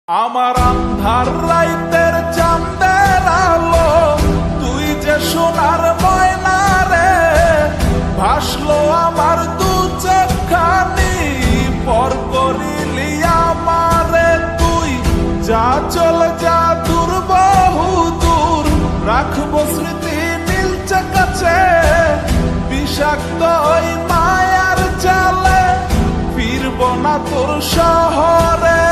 আমার আন্ধার রাইতের চাঁদের আলো, তুই যে সোনার ময়না রে, ভাসলো আমার দু চোখখানি, পর করিলি আমারে তুই। যা চলে যা দূর বহু দূর, রাখবো স্মৃতি নীলচে কাছে, বিষাক্ত ওই মায়ার জালে, ফিরব না তোর শহরে।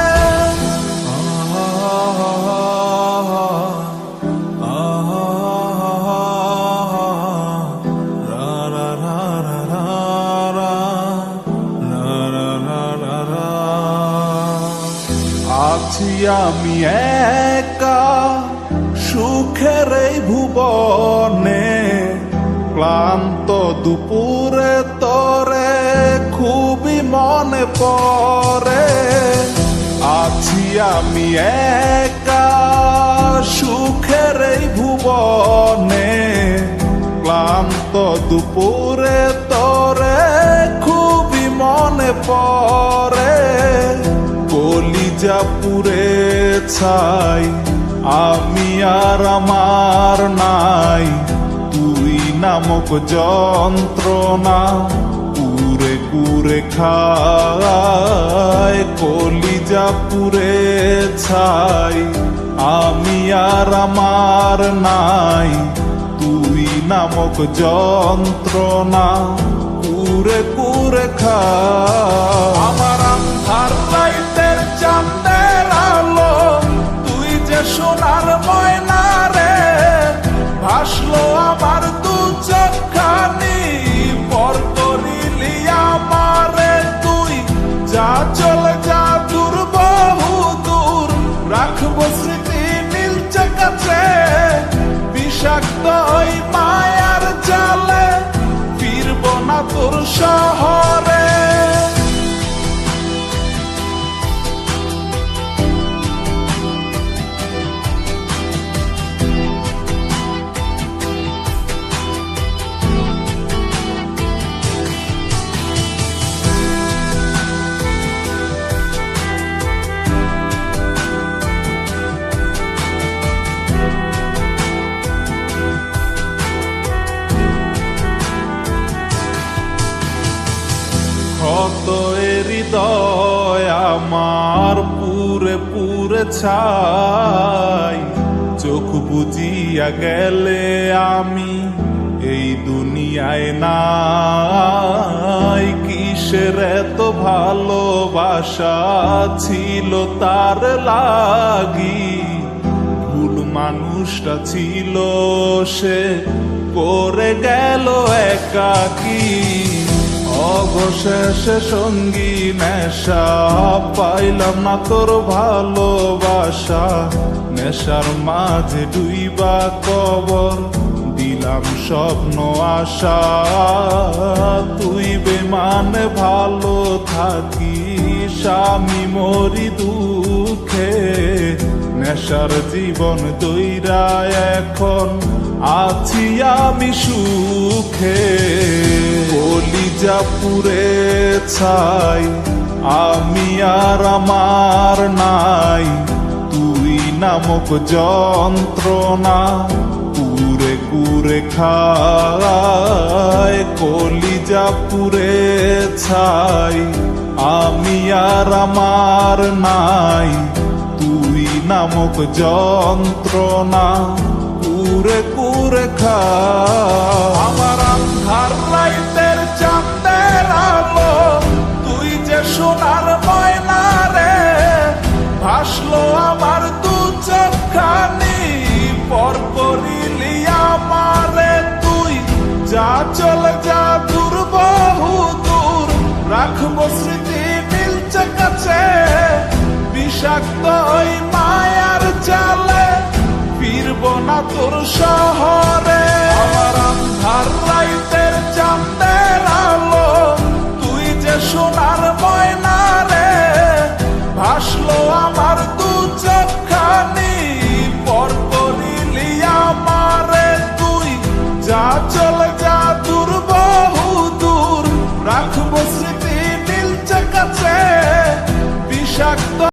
আছি আমি একা সুখের এই ভুবনে, ক্লান্ত দুপুরে তোরে খুবই মনে পড়ে। আছি আমি একা সুখের এই ভুবনে, ক্লান্ত দুপুরে তোরে খুবই মনে পড়ে। কলিজা পুড়ে ছাই, আমি আর আমার নাই, তুই নামক যন্ত্রণা কুরে কুরে খায়। কলিজা পুড়ে ছাই, আমি আর আমার নাই, তুই নামক যন্ত্রণা কুরে কুরে খায়। আমার আন্ধার রাইতের চাঁদের আলো, তুই যে সোনার ময়না রে, ভাসলো আমার দু চোখখানি, পর করিলি আমারে তুই। যা চলে যা দূর বহু দূর, রাখবো স্মৃতি নীলচে কাছে, বিষাক্ত ওই মায়ার জালে, ফিরব না তোর শহরে। কত হৃদয় আমার পুরে পুরে ছাই, চোখ বুজিয়া গেলে আমি এই দুনিয়ায় নাই। কিসের এত ভালোবাসা ছিল তার লাগি, ভুল মানুষটা ছিল সে, করে গেল একাকী। অবশেষে সঙ্গী নেশা, পাইলাম না তোর ভালোবাসা, নেশার মাঝে ডুইবা কবর দিলাম স্বপ্ন আশা। তুই বেমানে ভালো থাকিস, আমি মরি দুঃখে, নেশার জীবন দইরা এখন আছি আমি সুখে। কলিজা পুড়ে ছাই, আমি আর আমার নাই, তুই নামক যন্ত্রণা কুরে কুরে খায়। কলিজা পুড়ে ছাই, আমি আর আমার নাই, তুই নামক যন্ত্রণা কুরে কুরে খায়। আমার আন্ধার রাইতের চাঁদের আলো, তুই যে সোনার ময়না রে, ভাসলো আমার দু চোখখানি, পর করিলি আমারে তুই। যা চলে যা দূর বহু দূর, রাখবো স্মৃতি নীলচে কাছে, বিষাক্ত ওই মায়ার জালে, ফিরব না তোর শহরে।